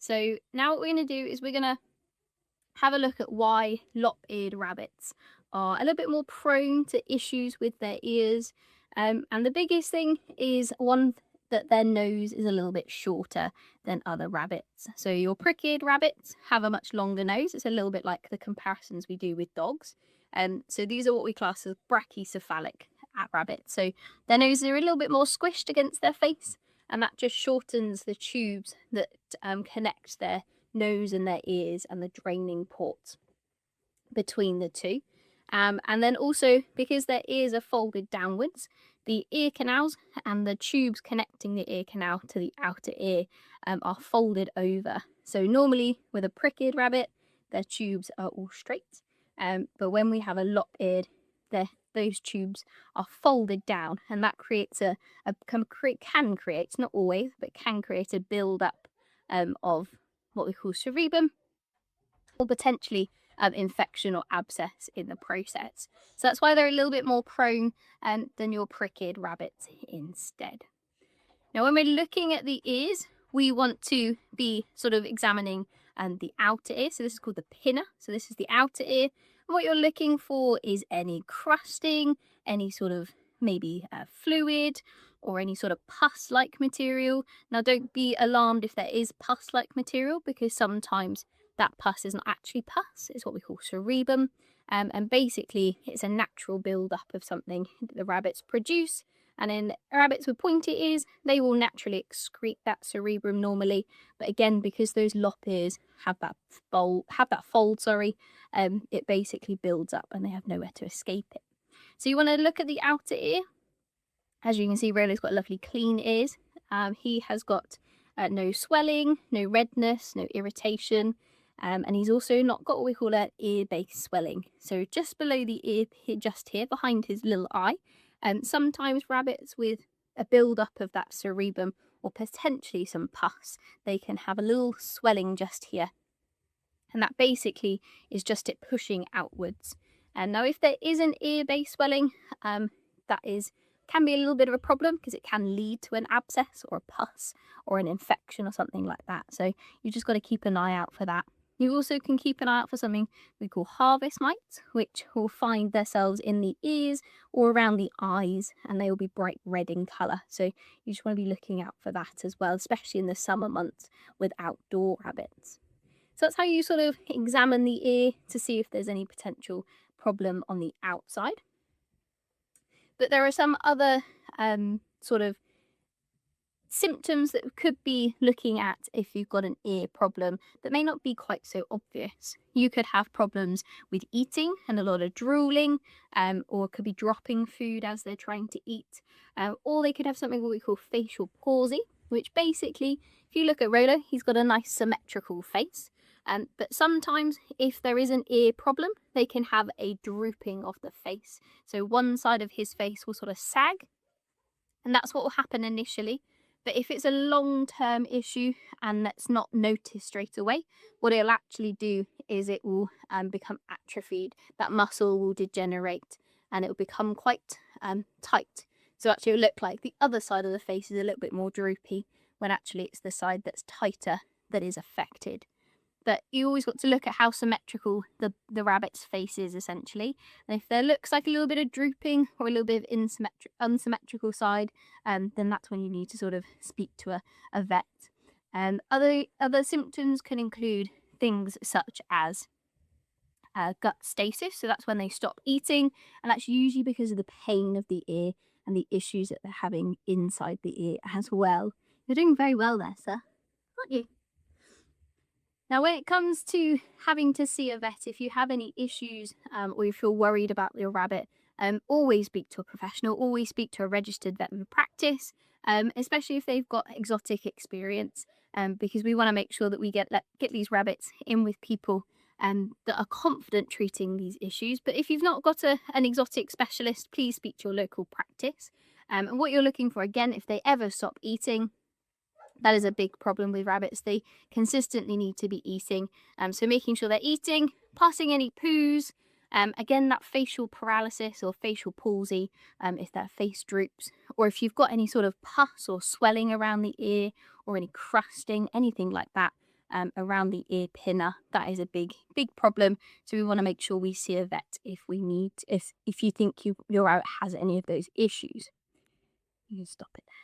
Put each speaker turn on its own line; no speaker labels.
So now what we're going to do is we're going to have a look at why lop-eared rabbits are a little bit more prone to issues with their ears. And the biggest thing is that their nose is a little bit shorter than other rabbits. So your prick-eared rabbits have a much longer nose. It's a little bit like the comparisons we do with dogs. So these are what we class as brachycephalic rabbits. So their noses are a little bit more squished against their face, and that just shortens the tubes that connect their nose and their ears and the draining ports between the two. And then also, because their ears are folded downwards, the ear canals and the tubes connecting the ear canal to the outer ear are folded over. So normally with a prick-eared rabbit, their tubes are all straight. But when we have a lop-eared, those tubes are folded down, and that creates can create, not always, but can create a build-up of what we call cerebrum, or potentially infection or abscess in the process. So that's why they're a little bit more prone than your prick-eared rabbits instead. Now, when we're looking at the ears, we want to be sort of examining the outer ear. So this is called the pinna. So this is the outer ear. And what you're looking for is any crusting, any sort of maybe fluid, or any sort of pus-like material. Now, don't be alarmed if there is pus-like material, because sometimes that pus is not actually pus. It's what we call cerebrum. And basically, it's a natural build-up of something that the rabbits produce. And in rabbits with pointy ears, they will naturally excrete that cerebrum normally. But again, because those lop ears have that fold, it basically builds up and they have nowhere to escape it. So you want to look at the outer ear. As you can see, Rolo's got lovely clean ears. He has got no swelling, no redness, no irritation. And he's also not got what we call an ear base swelling. So just below the ear, just here behind his little eye. Sometimes rabbits with a build-up of that cerebrum or potentially some pus, they can have a little swelling just here. And that basically is just it pushing outwards. And now if there is an ear base swelling, can be a little bit of a problem, because it can lead to an abscess or a pus or an infection or something like that. So you just got to keep an eye out for that. You also can keep an eye out for something we call harvest mites, which will find themselves in the ears or around the eyes, and they will be bright red in colour. So you just want to be looking out for that as well, especially in the summer months with outdoor rabbits. So that's how you sort of examine the ear to see if there's any potential problem on the outside. But there are some other sort of symptoms that could be looking at if you've got an ear problem that may not be quite so obvious. You could have problems with eating and a lot of drooling, or could be dropping food as they're trying to eat, or they could have something what we call facial palsy, which basically, if you look at Rolo, he's got a nice symmetrical face. But sometimes if there is an ear problem, they can have a drooping of the face. So one side of his face will sort of sag, and that's what will happen initially. But if it's a long-term issue and that's not noticed straight away, what it'll actually do is it will become atrophied. That muscle will degenerate and it will become quite tight. So actually it'll look like the other side of the face is a little bit more droopy, when actually it's the side that's tighter that is affected. But you always got to look at how symmetrical the rabbit's face is, essentially. And if there looks like a little bit of drooping or a little bit of unsymmetrical side, then that's when you need to sort of speak to a vet. Other symptoms can include things such as gut stasis. So that's when they stop eating, and that's usually because of the pain of the ear and the issues that they're having inside the ear as well. You're doing very well there, sir, aren't you? Now, when it comes to having to see a vet, if you have any issues or you feel worried about your rabbit, always speak to a professional, always speak to a registered vet with practice, especially if they've got exotic experience, because we want to make sure that we get these rabbits in with people that are confident treating these issues. But if you've not got an exotic specialist, please speak to your local practice. And what you're looking for, again, if they ever stop eating, that is a big problem with rabbits. They consistently need to be eating. So making sure they're eating, passing any poos. Again, that facial paralysis or facial palsy, if their face droops, or if you've got any sort of pus or swelling around the ear or any crusting, anything like that, around the ear pinner. That is a big problem. So we want to make sure we see a vet if we need, if you think your rabbit has any of those issues. You can stop it there.